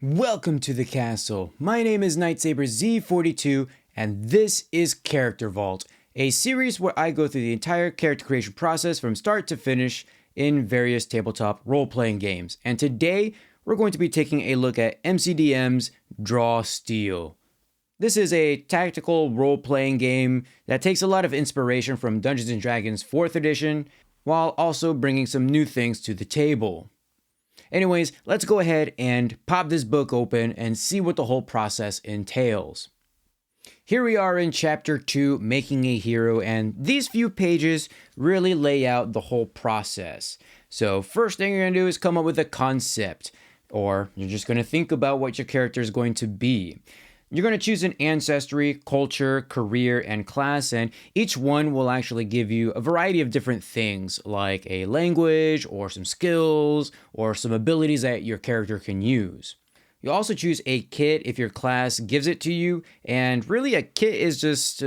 Welcome to the castle. My name is Nightsaber Z42 and this is Character Vault, a series where I go through the entire character creation process from start to finish in various tabletop role-playing games. And today we're going to be taking a look at mcdm's Draw Steel. This is a tactical role-playing game that takes a lot of inspiration from Dungeons & Dragons 4th edition while also bringing some new things to the table. Anyways, let's go ahead and pop this book open and see what the whole process entails. Here we are in Chapter 2, Making a Hero, and these few pages really lay out the whole process. So first thing you're going to do is come up with a concept, or you're just going to think about what your character is going to be. You're going to choose an ancestry, culture, career, and class, and each one will actually give you a variety of different things like a language or some skills or some abilities that your character can use. You also choose a kit if your class gives it to you, and really a kit is just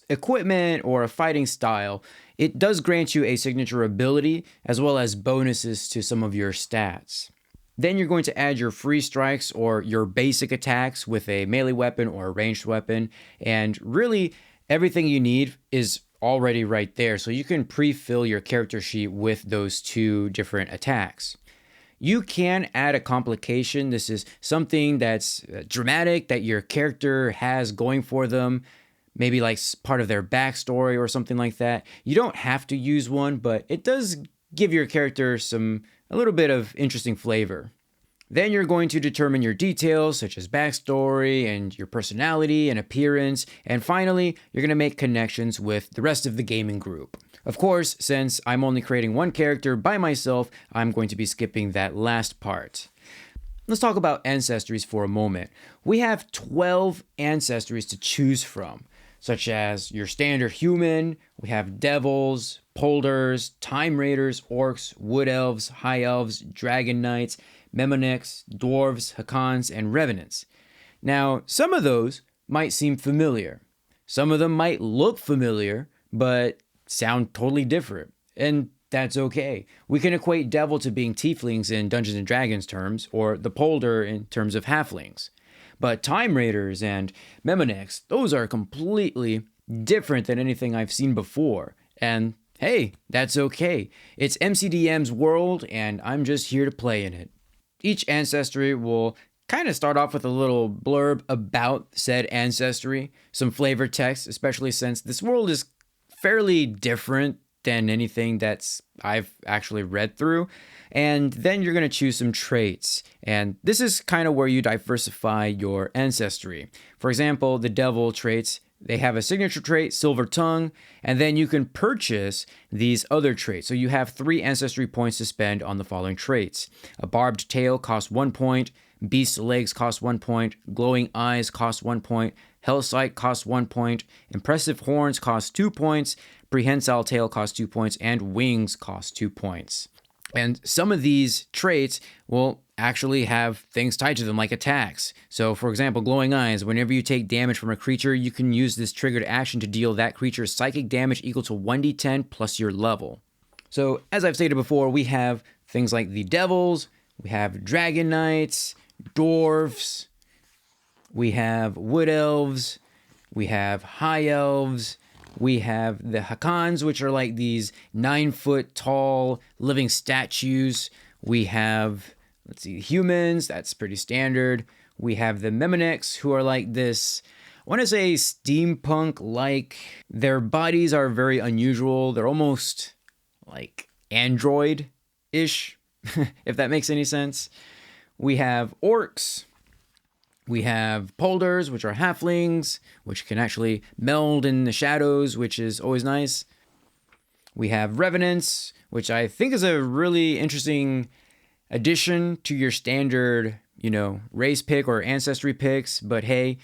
equipment or a fighting style. It does grant you a signature ability as well as bonuses to some of your stats. Then you're going to add your free strikes or your basic attacks with a melee weapon or a ranged weapon. And really everything you need is already right there. So you can pre-fill your character sheet with those two different attacks. You can add a complication. This is something that's dramatic that your character has going for them. Maybe like part of their backstory or something like that. You don't have to use one, but it does give your character a little bit of interesting flavor. Then you're going to determine your details such as backstory and your personality and appearance, and finally you're going to make connections with the rest of the gaming group. Of course, since I'm only creating one character by myself, I'm going to be skipping that last part. Let's talk about ancestries for a moment. We have 12 ancestries to choose from, such as your standard human, we have devils, polders, time raiders, orcs, wood elves, high elves, dragon knights, mnemonics, dwarves, hakans, and revenants. Now, some of those might seem familiar. Some of them might look familiar, but sound totally different. And that's okay. We can equate devil to being tieflings in Dungeons & Dragons terms, or the polder in terms of halflings. But time raiders and mnemonics, those are completely different than anything I've seen before. And hey, that's okay. It's mcdm's world and I'm just here to play in it. Each ancestry will kind of start off with a little blurb about said ancestry, some flavor text, especially since this world is fairly different than anything that's I've actually read through. And then you're going to choose some traits. And this is kind of where you diversify your ancestry. For example, the devil traits, they have a signature trait, Silver Tongue, and then you can purchase these other traits. So you have 3 ancestry points to spend on the following traits. A barbed tail costs 1 point, beast legs cost 1 point, glowing eyes cost 1 point, hell sight costs 1 point, impressive horns cost 2 points, prehensile tail costs 2 points, and wings cost 2 points. And some of these traits will actually have things tied to them like attacks. So for example, glowing eyes, whenever you take damage from a creature, you can use this triggered action to deal that creature's psychic damage equal to 1d10 plus your level. So as I've stated before, we have things like the devils, we have dragon knights, dwarves, we have wood elves, we have high elves, we have the hakans, which are like these 9-foot tall living statues. We have, let's see, humans, that's pretty standard. We have the mnemonics, who are like this, I want to say steampunk-like. Their bodies are very unusual. They're almost like android-ish, if that makes any sense. We have orcs. We have polders, which are halflings, which can actually meld in the shadows, which is always nice. We have revenants, which I think is a really interesting addition to your standard, race pick or ancestry picks. But hey,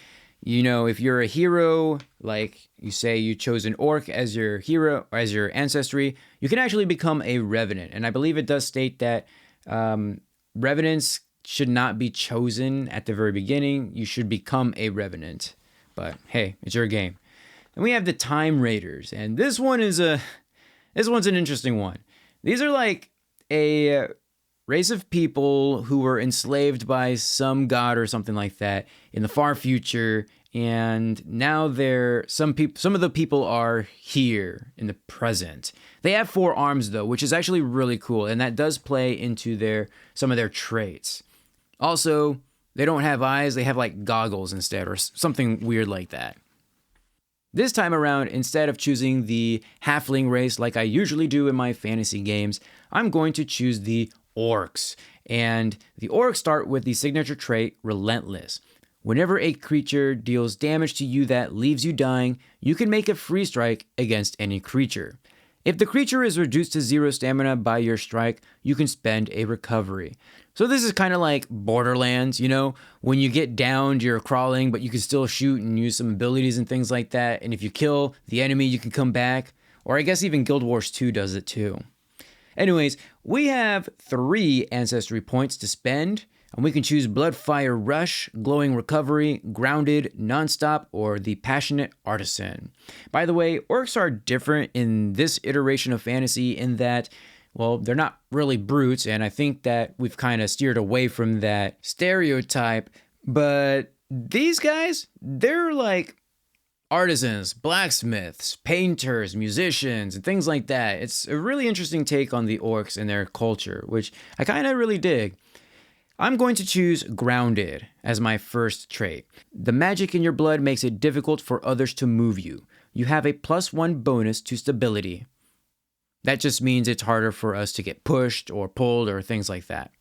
if you're a hero, like you say you chose an orc as your hero or as your ancestry, you can actually become a revenant. And I believe it does state that revenants should not be chosen at the very beginning. You should become a revenant. But hey, it's your game. And we have the time raiders, and this one's an interesting one. These are like a race of people who were enslaved by some god or something like that in the far future, and now some of the people are here in the present. They have 4 arms though, which is actually really cool, and that does play into some of their traits. Also, they don't have eyes, they have like goggles instead, or something weird like that. This time around, instead of choosing the halfling race like I usually do in my fantasy games, I'm going to choose the orcs. And the orcs start with the signature trait, Relentless. Whenever a creature deals damage to you that leaves you dying, you can make a free strike against any creature. If the creature is reduced to 0 stamina by your strike, you can spend a recovery. So this is kind of like Borderlands, you know? When you get downed, you're crawling, but you can still shoot and use some abilities and things like that. And if you kill the enemy, you can come back. Or I guess even Guild Wars 2 does it too. Anyways, we have 3 ancestry points to spend. And we can choose Bloodfire Rush, Glowing Recovery, Grounded, Nonstop, or the Passionate Artisan. By the way, orcs are different in this iteration of fantasy in that, well, they're not really brutes, and I think that we've kind of steered away from that stereotype, but these guys, they're like artisans, blacksmiths, painters, musicians, and things like that. It's a really interesting take on the orcs and their culture, which I kind of really dig. I'm going to choose Grounded as my first trait. The magic in your blood makes it difficult for others to move you. You have a +1 bonus to stability. That just means it's harder for us to get pushed or pulled or things like that.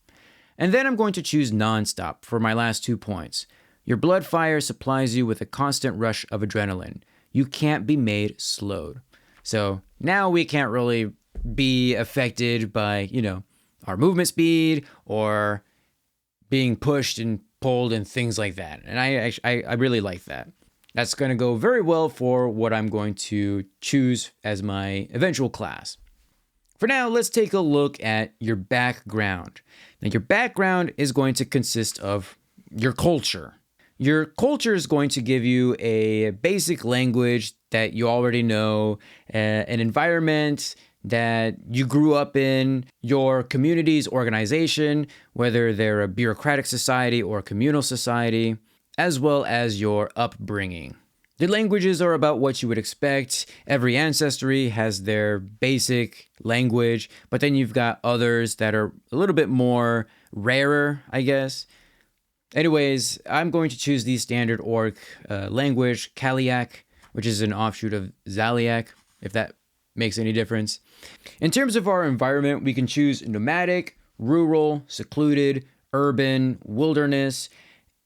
And then I'm going to choose Nonstop for my last 2 points. Your blood fire supplies you with a constant rush of adrenaline. You can't be made slowed. So now we can't really be affected by, our movement speed or being pushed and pulled and things like that. And I really like that. That's going to go very well for what I'm going to choose as my eventual class. For now, let's take a look at your background. Now, your background is going to consist of your culture. Your culture is going to give you a basic language that you already know, an environment that you grew up in, your community's organization, whether they're a bureaucratic society or a communal society, as well as your upbringing. The languages are about what you would expect. Every ancestry has their basic language, but then you've got others that are a little bit more rarer, I guess. Anyways, I'm going to choose the standard orc language, Kaliak, which is an offshoot of Zaliak, if that makes any difference. In terms of our environment, we can choose nomadic, rural, secluded, urban, wilderness,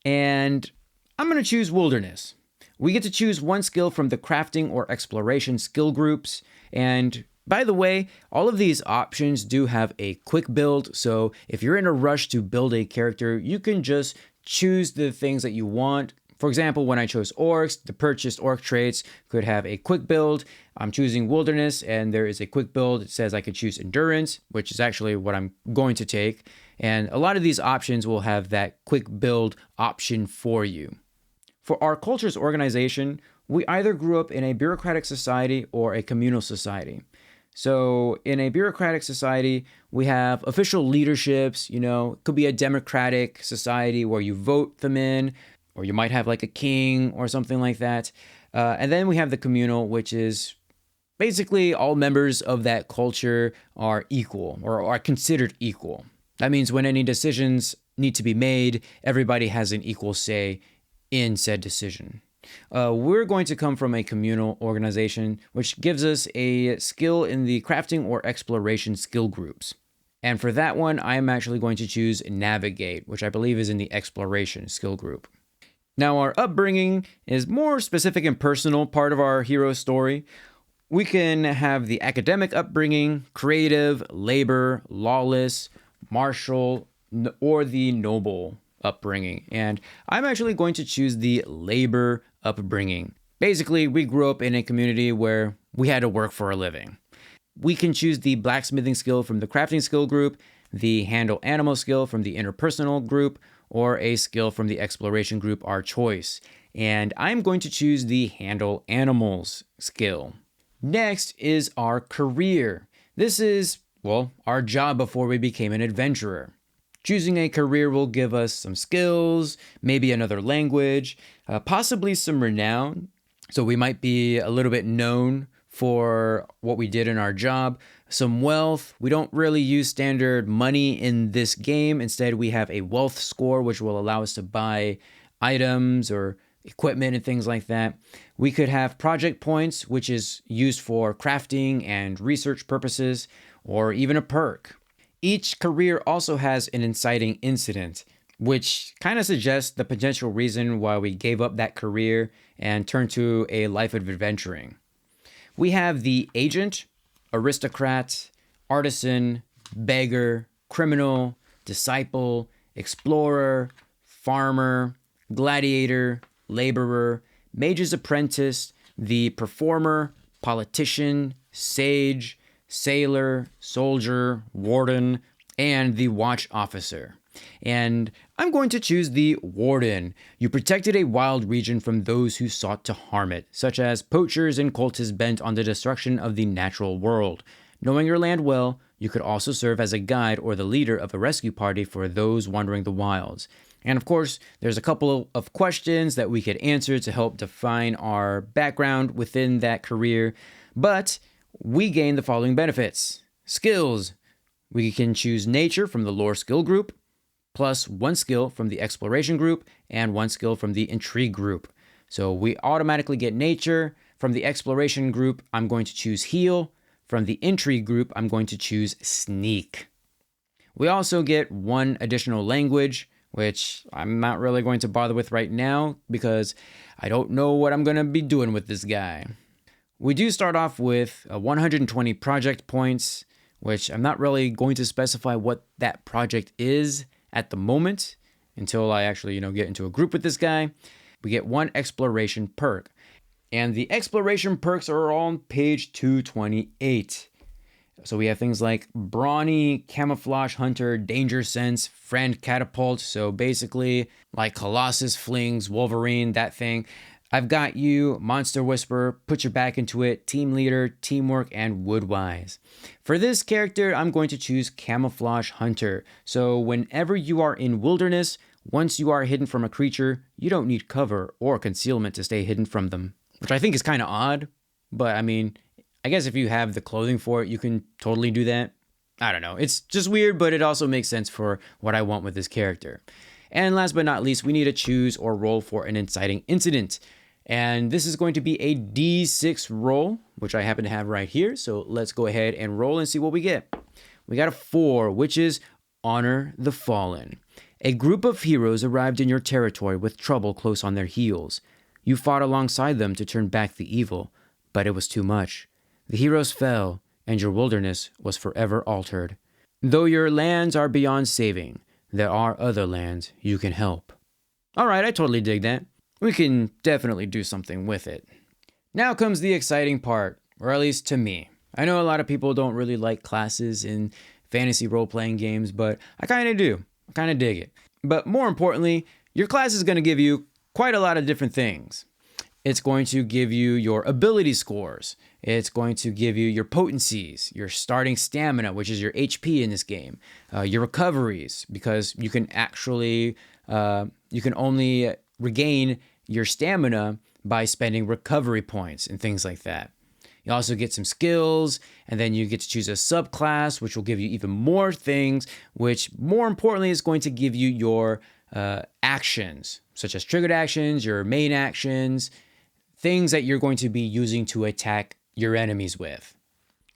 and I'm going to choose wilderness. We get to choose 1 skill from the crafting or exploration skill groups, and by the way, all of these options do have a quick build, so if you're in a rush to build a character, you can just choose the things that you want. For example, when I chose orcs, the purchased orc traits could have a quick build. I'm choosing wilderness, and there is a quick build. It says I could choose endurance, which is actually what I'm going to take. And a lot of these options will have that quick build option for you. For our culture's organization, we either grew up in a bureaucratic society or a communal society. So in a bureaucratic society, we have official leaderships, it could be a democratic society where you vote them in, or you might have like a king or something like that. And then we have the communal, which is basically all members of that culture are equal or are considered equal. That means when any decisions need to be made, everybody has an equal say in said decision. We're going to come from a communal organization, which gives us a skill in the crafting or exploration skill groups. And for that one, I'm actually going to choose Navigate, which I believe is in the exploration skill group. Now, our upbringing is more specific and personal part of our hero's story. We can have the academic upbringing, creative, labor, lawless, martial, or the noble upbringing. And I'm actually going to choose the labor upbringing. Basically, we grew up in a community where we had to work for a living. We can choose the blacksmithing skill from the crafting skill group, the handle animal skill from the interpersonal group, or a skill from the exploration group, our choice. And I'm going to choose the handle animals skill. Next is our career. This is, our job before we became an adventurer. Choosing a career will give us some skills, maybe another language, possibly some renown. So we might be a little bit known for what we did in our job. Some wealth. We don't really use standard money in this game. Instead, we have a wealth score, which will allow us to buy items or equipment and things like that. We could have project points, which is used for crafting and research purposes, or even a perk. Each career also has an inciting incident, which kind of suggests the potential reason why we gave up that career and turned to a life of adventuring. We have the agent, aristocrat, artisan, beggar, criminal, disciple, explorer, farmer, gladiator, laborer, mage's apprentice, the performer, politician, sage, sailor, soldier, warden, and the watch officer. And I'm going to choose the warden. You protected a wild region from those who sought to harm it, such as poachers and cultists bent on the destruction of the natural world. Knowing your land well, you could also serve as a guide or the leader of a rescue party for those wandering the wilds. And of course, there's a couple of questions that we could answer to help define our background within that career, but we gain the following benefits. Skills. We can choose nature from the lore skill group, plus 1 skill from the exploration group and 1 skill from the intrigue group. So we automatically get nature. From the exploration group, I'm going to choose heal. From the intrigue group, I'm going to choose sneak. We also get 1 additional language, which I'm not really going to bother with right now because I don't know what I'm going to be doing with this guy. We do start off with 120 project points, which I'm not really going to specify what that project is at the moment until I actually, get into a group with this guy. We get 1 exploration perk. And the exploration perks are on page 228. So we have things like Brawny, Camouflage Hunter, Danger Sense, Friend Catapult. So basically like Colossus Flings, Wolverine, that thing. I've got you, Monster Whisperer, Put Your Back Into It, Team Leader, Teamwork, and Woodwise. For this character, I'm going to choose Camouflage Hunter. So whenever you are in wilderness, once you are hidden from a creature, you don't need cover or concealment to stay hidden from them. Which I think is kind of odd, but I guess if you have the clothing for it, you can totally do that. I don't know. It's just weird, but it also makes sense for what I want with this character. And last but not least, we need to choose or roll for an inciting incident. And this is going to be a D6 roll, which I happen to have right here. So let's go ahead and roll and see what we get. We got a 4, which is Honor the Fallen. A group of heroes arrived in your territory with trouble close on their heels. You fought alongside them to turn back the evil, but it was too much. The heroes fell, and your wilderness was forever altered. Though your lands are beyond saving, there are other lands you can help. All right, I totally dig that. We can definitely do something with it. Now comes the exciting part, or at least to me. I know a lot of people don't really like classes in fantasy role-playing games, but I kind of do. I kind of dig it. But more importantly, your class is going to give you quite a lot of different things. It's going to give you your ability scores. It's going to give you your potencies, your starting stamina, which is your HP in this game, your recoveries, because you can actually, you can only regain your stamina by spending recovery points and things like that. You also get some skills, and then you get to choose a subclass, which will give you even more things, which more importantly is going to give you your actions, such as triggered actions, your main actions, things that you're going to be using to attack your enemies with.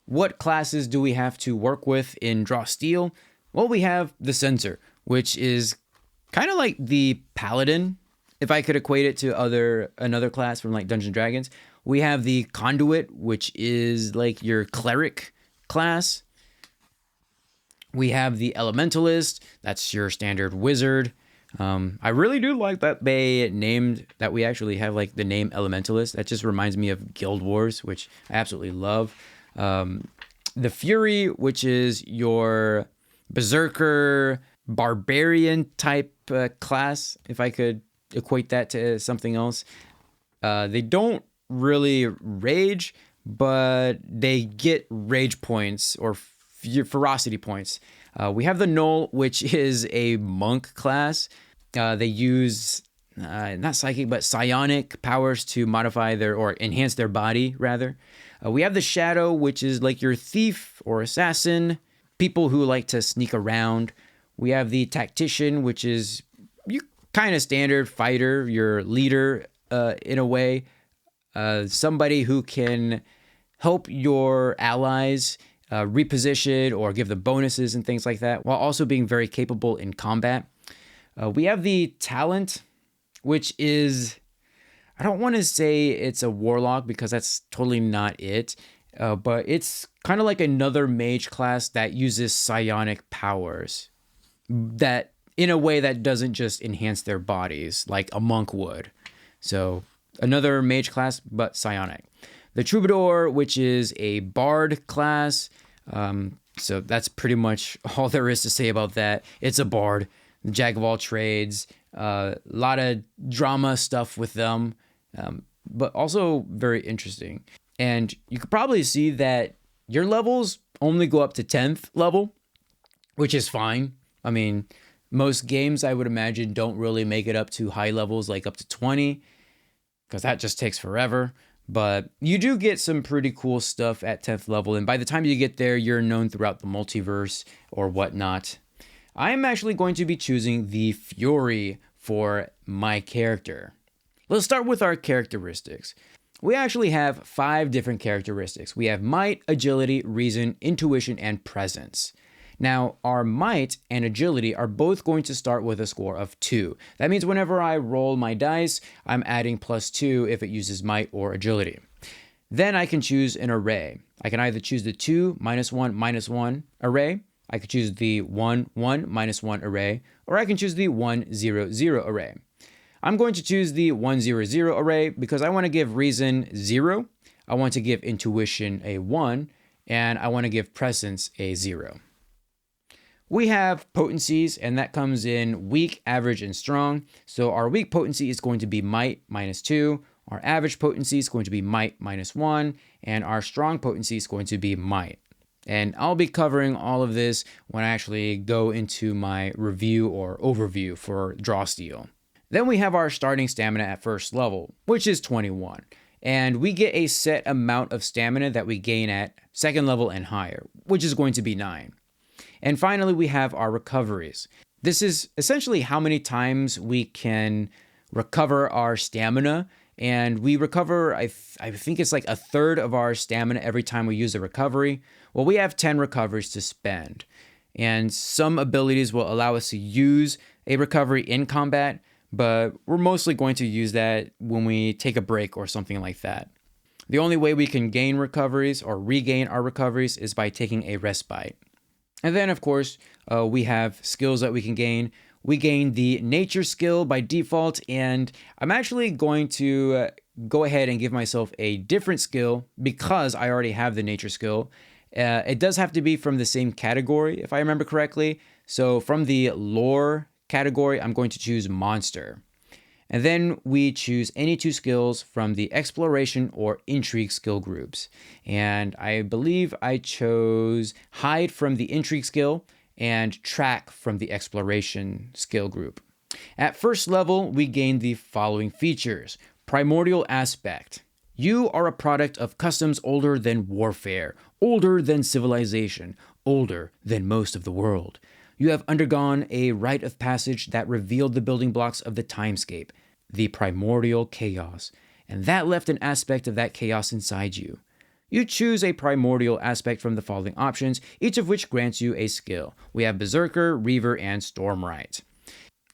What classes do we have to work with in Draw Steel? Well, we have the Censor, which is kind of like the Paladin, if I could equate it to another class from like Dungeons & Dragons. We have the Conduit, which is like your Cleric class. We have the Elementalist, that's your standard Wizard. I really do like that we actually have like the name Elementalist. That just reminds me of Guild Wars, which I absolutely love. The Fury, which is your Berserker, Barbarian type class, if I could equate that to something else. They don't really rage, but they get rage points or ferocity points We have the Null, which is a monk class. They use not psychic, but psionic powers to modify their or enhance their body, rather. We have the Shadow, which is like your thief or assassin, people who like to sneak around. We have the Tactician, which is you kind of standard fighter, your leader in a way. Somebody who can help your allies reposition or give them bonuses and things like that, while also being very capable in combat. We have the Talent, which is, I don't want to say it's a warlock because that's totally not it, but it's kind of like another mage class that uses psionic powers that in a way that doesn't just enhance their bodies like a monk would. So another mage class, but psionic. The Troubadour, which is a bard class. So that's pretty much all there is to say about that. It's a bard, jack of all trades, a lot of drama stuff with them, but also very interesting. And you could probably see that your levels only go up to 10th level, which is fine. I mean, most games I would imagine don't really make it up to high levels, like up to 20, because that just takes forever. But you do get some pretty cool stuff at 10th level, and by the time you get there, you're known throughout the multiverse or whatnot. I am actually going to be choosing the Fury for my character. Let's start with our characteristics. We actually have 5 different characteristics. We have Might, Agility, Reason, Intuition, and Presence. Now, our Might and Agility are both going to start with a score of 2. That means whenever I roll my dice, I'm adding +2 if it uses Might or Agility. Then I can choose an array. I can either choose the 2, -1, -1 array, I could choose the 1, 1, -1 array, or I can choose the 1, 0, 0 array. I'm going to choose the 1, 0, 0 array because I want to give Reason 0, I want to give Intuition a 1, and I want to give Presence a 0. We have potencies, and that comes in weak, average, and strong. So our weak potency is going to be Might -2, our average potency is going to be Might -1, and our strong potency is going to be Might. And I'll be covering all of this when I actually go into my review or overview for Drawsteel. Then we have our starting stamina at first level, which is 21. And we get a set amount of stamina that we gain at second level and higher, which is going to be 9. And finally, we have our recoveries. This is essentially how many times we can recover our stamina. And we recover, I think it's like a third of our stamina every time we use a recovery. Well, we have 10 recoveries to spend. And some abilities will allow us to use a recovery in combat, but we're mostly going to use that when we take a break or something like that. The only way we can gain recoveries or regain our recoveries is by taking a respite. And then, of course, we have skills that we can gain. We gain the nature skill by default, and I'm actually going to go ahead and give myself a different skill because I already have the nature skill. It does have to be from the same category, if I remember correctly. So from the lore category, I'm going to choose monster. And then we choose any 2 skills from the exploration or intrigue skill groups. And I believe I chose hide from the intrigue skill and track from the exploration skill group. At first level, we gain the following features. Primordial aspect. You are a product of customs older than warfare, older than civilization, older than most of the world. You have undergone a rite of passage that revealed the building blocks of the timescape, the primordial chaos, and that left an aspect of that chaos inside you. You choose a primordial aspect from the following options, each of which grants you a skill. We have Berserker, Reaver, and Stormright.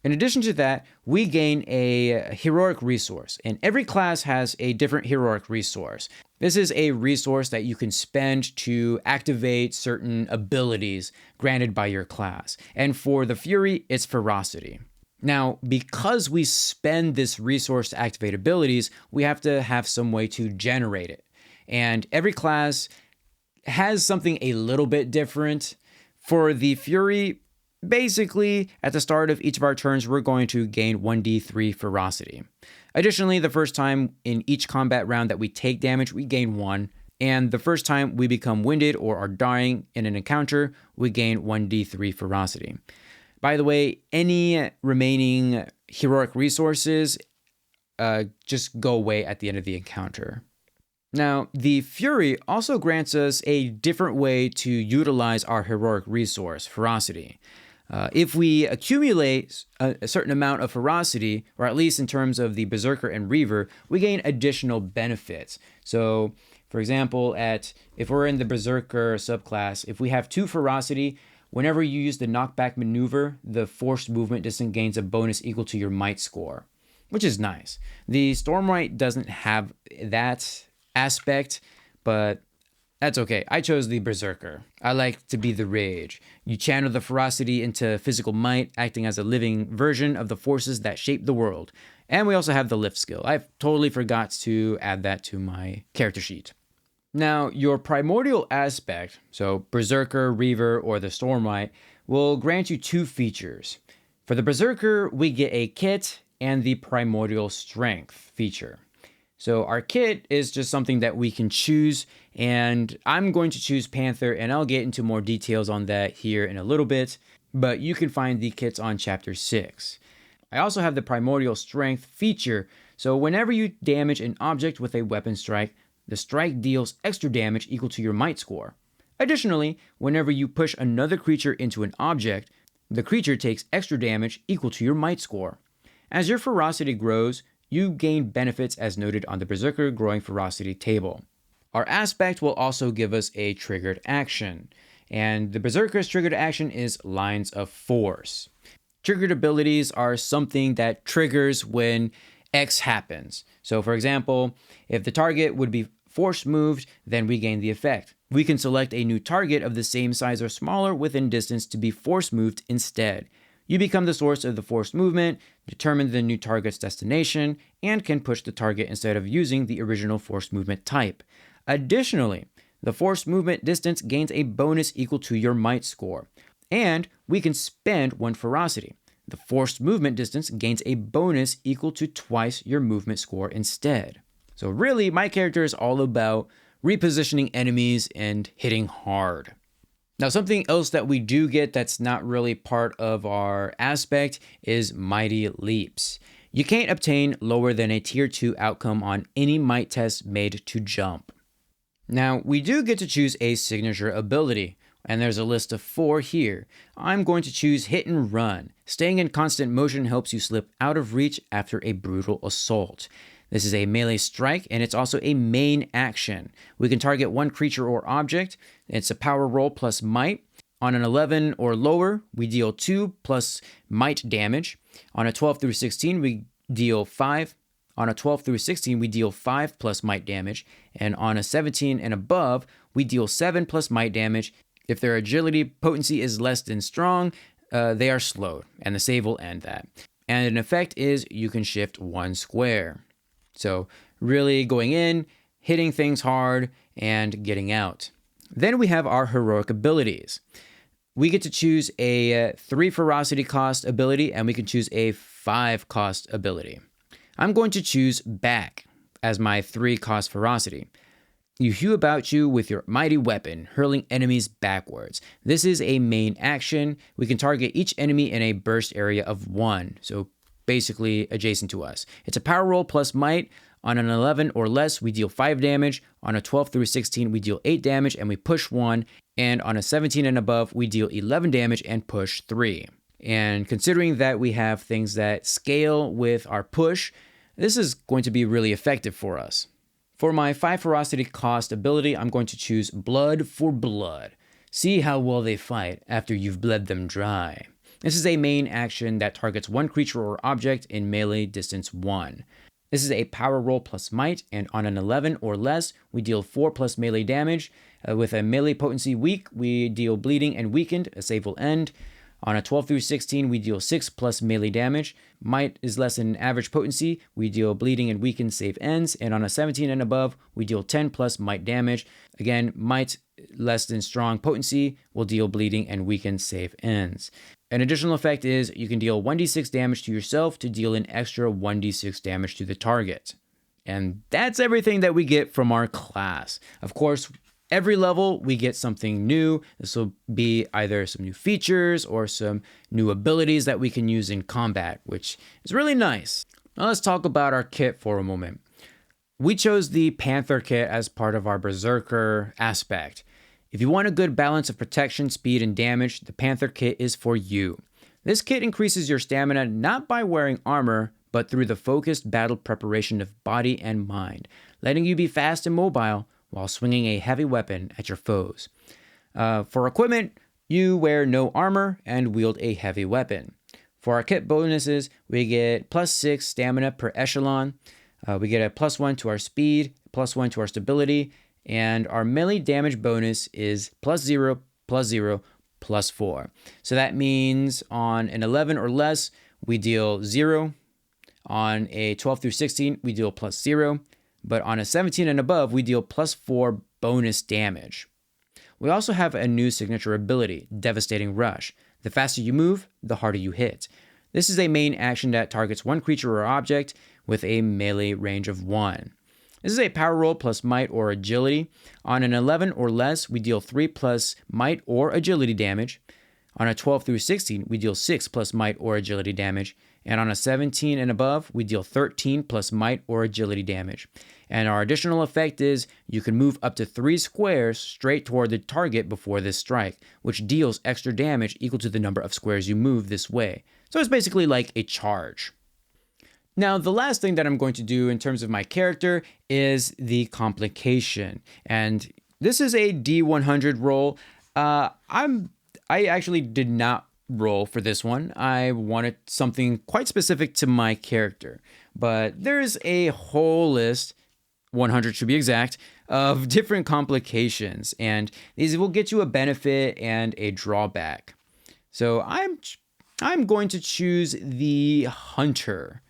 In addition to that, we gain a heroic resource, and every class has a different heroic resource. This is a resource that you can spend to activate certain abilities granted by your class. And for the Fury, it's Ferocity. Now, because we spend this resource to activate abilities, we have to have some way to generate it. And every class has something a little bit different. For the Fury, basically, at the start of each of our turns, we're going to gain 1d3 ferocity. Additionally, the first time in each combat round that we take damage, we gain 1. And the first time we become winded or are dying in an encounter, we gain 1d3 ferocity. By the way, any remaining heroic resources just go away at the end of the encounter. Now, the Fury also grants us a different way to utilize our heroic resource, ferocity. If we accumulate a certain amount of ferocity, or at least in terms of the Berserker and Reaver, we gain additional benefits. So, for example, if we're in the Berserker subclass, if we have 2 ferocity, whenever you use the knockback maneuver, the forced movement distance gains a bonus equal to your might score, which is nice. The Stormlight doesn't have that aspect, but that's okay. I chose the Berserker. I like to be the rage. You channel the ferocity into physical might, acting as a living version of the forces that shape the world. And we also have the lift skill. I totally forgot to add that to my character sheet. Now, your primordial aspect, so Berserker, Reaver, or the Stormlight, will grant you 2 features. For the Berserker, we get a kit and the primordial strength feature. So our kit is just something that we can choose, and I'm going to choose Panther, and I'll get into more details on that here in a little bit, but you can find the kits on Chapter 6. I also have the Primordial Strength feature, so whenever you damage an object with a weapon strike, the strike deals extra damage equal to your might score. Additionally, whenever you push another creature into an object, the creature takes extra damage equal to your might score. As your ferocity grows, you gain benefits as noted on the Berserker Growing Ferocity table. Our aspect will also give us a triggered action, and the Berserker's triggered action is Lines of Force. Triggered abilities are something that triggers when X happens. So for example, if the target would be force moved, then we gain the effect. We can select a new target of the same size or smaller within distance to be force moved instead. You become the source of the forced movement, determine the new target's destination, and can push the target instead of using the original forced movement type. Additionally, the forced movement distance gains a bonus equal to your might score, and we can spend 1 ferocity. The forced movement distance gains a bonus equal to twice your movement score instead. So really, my character is all about repositioning enemies and hitting hard. Now, something else that we do get that's not really part of our aspect is Mighty Leaps. You can't obtain lower than a Tier 2 outcome on any might test made to jump. Now, we do get to choose a signature ability, and there's a list of 4 here. I'm going to choose Hit and Run. Staying in constant motion helps you slip out of reach after a brutal assault. This is a melee strike, and it's also a main action. We can target 1 creature or object. It's a power roll plus might. On an 11 or lower, we deal 2 plus might damage. On a 12 through 16, we deal 5. On a 12 through 16, we deal 5 plus might damage. And on a 17 and above, we deal 7 plus might damage. If their agility potency is less than strong, they are slowed, and the save will end that. And an effect is you can shift 1 square. So really going in, hitting things hard, and getting out. Then we have our heroic abilities. We get to choose a 3 ferocity cost ability, and we can choose a 5 cost ability. I'm going to choose Back as my 3 cost ferocity. You hew about you with your mighty weapon, hurling enemies backwards. This is a main action. We can target each enemy in a burst area of 1, so basically adjacent to us. It's a power roll plus might. On an 11 or less, we deal 5 damage. On a 12 through 16, we deal 8 damage and we push 1. And on a 17 and above, we deal 11 damage and push 3. And considering that we have things that scale with our push, this is going to be really effective for us. For my 5 ferocity cost ability, I'm going to choose Blood for Blood. See how well they fight after you've bled them dry. This is a main action that targets 1 creature or object in melee distance 1. This is a power roll plus might, and on an 11 or less, we deal 4 plus melee damage. With a melee potency weak, we deal bleeding and weakened, a save will end. On a 12 through 16, we deal 6 plus melee damage. Might is less than average potency, we deal bleeding and weakened, save ends. And on a 17 and above, we deal 10 plus might damage. Again, might less than strong potency will deal bleeding and weakened, save ends. An additional effect is you can deal 1d6 damage to yourself to deal an extra 1d6 damage to the target. And that's everything that we get from our class. Of course, every level we get something new. This will be either some new features or some new abilities that we can use in combat, which is really nice. Now let's talk about our kit for a moment. We chose the Panther kit as part of our Berserker aspect. If you want a good balance of protection, speed, and damage, the Panther kit is for you. This kit increases your stamina not by wearing armor, but through the focused battle preparation of body and mind, letting you be fast and mobile while swinging a heavy weapon at your foes. For equipment, you wear no armor and wield a heavy weapon. For our kit bonuses, we get +6 stamina per echelon, we get a +1 to our speed, +1 to our stability, and our melee damage bonus is +0, +0, +4. So that means on an 11 or less, we deal 0. On a 12 through 16, we deal +0. But on a 17 and above, we deal +4 bonus damage. We also have a new signature ability, Devastating Rush. The faster you move, the harder you hit. This is a main action that targets one creature or object with a melee range of 1. This is a power roll plus might or agility. On an 11 or less, we deal 3 plus might or agility damage. On a 12 through 16, we deal 6 plus might or agility damage. And on a 17 and above, we deal 13 plus might or agility damage. And our additional effect is you can move up to 3 squares straight toward the target before this strike, which deals extra damage equal to the number of squares you move this way. So it's basically like a charge. Now, the last thing that I'm going to do in terms of my character is the complication. And this is a D100 roll. I actually did not roll for this one. I wanted something quite specific to my character. But there's a whole list, 100 to be exact, of different complications. And these will get you a benefit and a drawback. So I'm going to choose the Hunter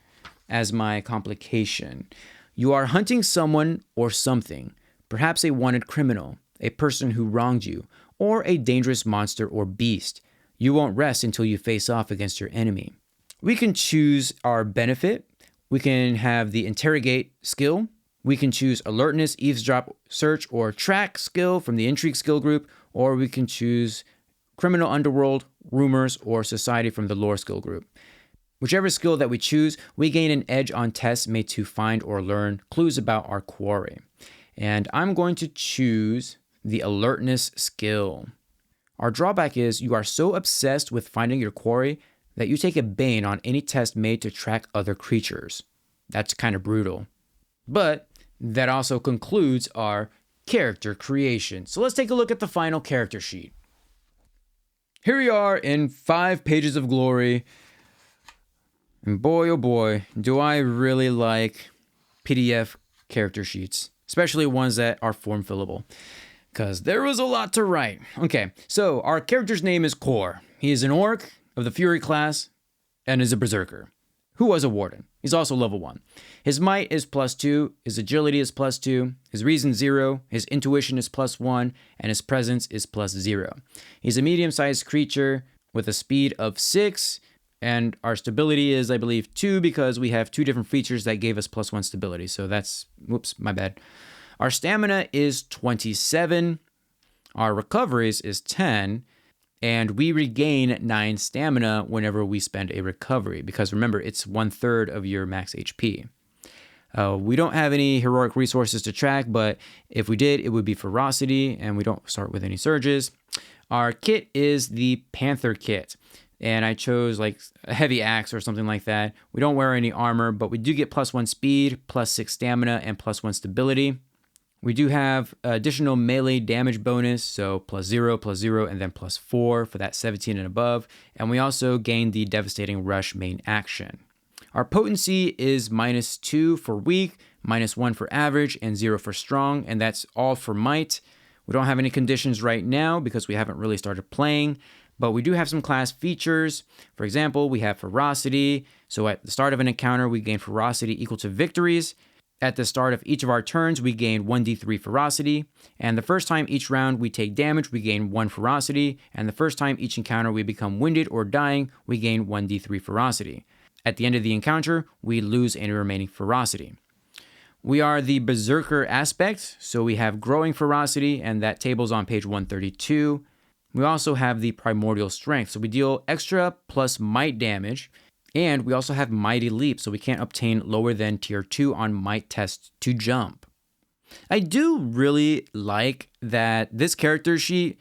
as my complication. You are hunting someone or something, perhaps a wanted criminal, a person who wronged you, or a dangerous monster or beast. You won't rest until you face off against your enemy. We can choose our benefit. We can have the interrogate skill. We can choose alertness, eavesdrop, search, or track skill from the intrigue skill group, or we can choose criminal underworld, rumors, or society from the lore skill group. Whichever skill that we choose, we gain an edge on tests made to find or learn clues about our quarry. And I'm going to choose the alertness skill. Our drawback is you are so obsessed with finding your quarry that you take a bane on any test made to track other creatures. That's kind of brutal. But that also concludes our character creation. So let's take a look at the final character sheet. Here we are in 5 pages of glory. And boy, oh boy, do I really like PDF character sheets, especially ones that are form fillable, because there was a lot to write. Okay, so our character's name is Kor. He is an orc of the Fury class and is a berserker who was a warden. He's also level 1. His might is +2, his agility is +2, his reason 0, his intuition is +1, and his presence is +0. He's a medium-sized creature with a speed of 6, and our stability is, I believe, 2 because we have 2 different features that gave us +1 stability. So that's, whoops, my bad. Our stamina is 27. Our recoveries is 10. And we regain 9 stamina whenever we spend a recovery. Because remember, it's 1/3 of your max HP. We don't have any heroic resources to track, but if we did, it would be ferocity. And we don't start with any surges. Our kit is the Panther kit. And I chose like a heavy axe or something like that. We don't wear any armor, but we do get +1 speed, +6 stamina, and +1 stability. We do have additional melee damage bonus, so +0, +0, and then +4 for that 17 and above. And we also gain the Devastating Rush main action. Our potency is -2 for weak, -1 for average, and 0 for strong, and that's all for might. We don't have any conditions right now because we haven't really started playing. But we do have some class features. For example, we have ferocity. So at the start of an encounter, we gain ferocity equal to victories. At the start of each of our turns, we gain 1d3 ferocity. And the first time each round we take damage, we gain 1 ferocity. And the first time each encounter we become winded or dying, we gain 1d3 ferocity. At the end of the encounter, we lose any remaining ferocity. We are the Berserker aspect, so we have growing ferocity, and that table's on page 132. We also have the primordial strength, so we deal extra plus might damage, and we also have mighty leap, so we can't obtain lower than tier 2 on might tests to jump. I do really like that this character sheet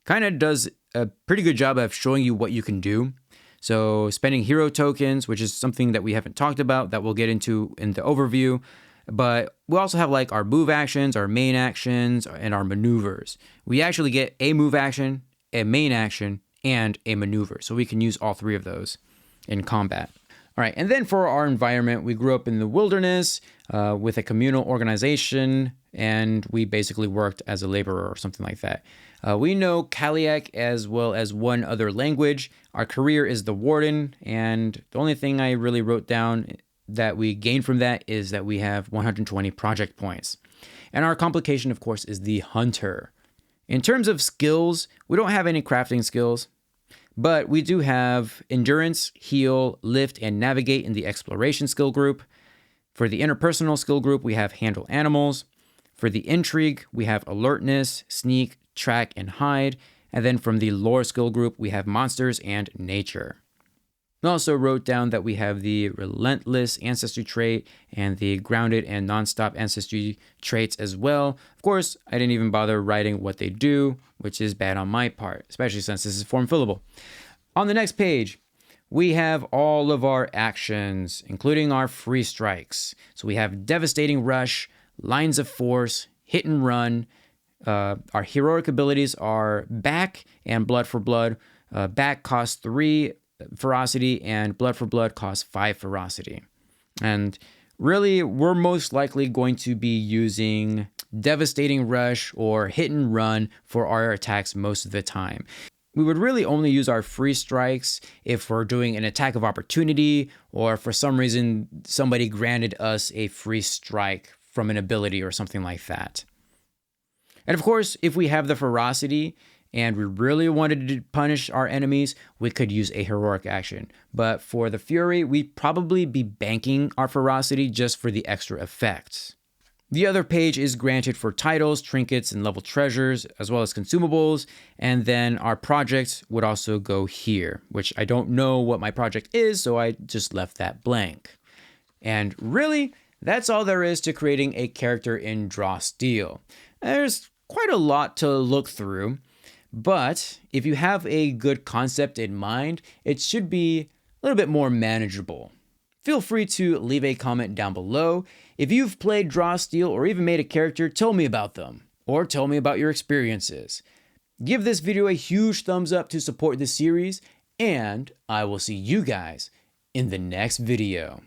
kind of does a pretty good job of showing you what you can do. So spending hero tokens, which is something that we haven't talked about that we'll get into in the overview. But we also have like our move actions, our main actions, and our maneuvers. We actually get a move action, a main action, and a maneuver. So we can use all three of those in combat. All right, and then for our environment, we grew up in the wilderness with a communal organization, and we basically worked as a laborer or something like that. We know Kaliak as well as one other language. Our career is the warden, and the only thing I really wrote down that we gain from that is that we have 120 project points. And our complication, of course, is the hunter. In terms of skills, we don't have any crafting skills, but we do have endurance, heal, lift, and navigate in the exploration skill group. For the interpersonal skill group, we have handle animals. For the intrigue, we have alertness, sneak, track, and hide. And then from the lore skill group, we have monsters and nature. I also wrote down that we have the relentless ancestry trait and the grounded and non-stop ancestry traits as well. Of course, I didn't even bother writing what they do, which is bad on my part, especially since this is form fillable. On the next page, we have all of our actions, including our free strikes. So we have devastating rush, lines of force, hit and run. Our heroic abilities are back and blood for blood. Back costs 3 ferocity and blood for blood costs 5 ferocity. And really, we're most likely going to be using devastating rush or hit and run for our attacks most of the time. We would really only use our free strikes if we're doing an attack of opportunity, or for some reason somebody granted us a free strike from an ability or something like that. And of course, if we have the ferocity and we really wanted to punish our enemies, we could use a heroic action. But for the Fury, we'd probably be banking our ferocity just for the extra effects. The other page is granted for titles, trinkets, and level treasures, as well as consumables. And then our project would also go here, which I don't know what my project is, so I just left that blank. And really, that's all there is to creating a character in Draw Steel. There's quite a lot to look through. But if you have a good concept in mind, it should be a little bit more manageable. Feel free to leave a comment down below. If you've played Draw Steel or even made a character, tell me about them, or tell me about your experiences. Give this video a huge thumbs up to support this series, and I will see you guys in the next video.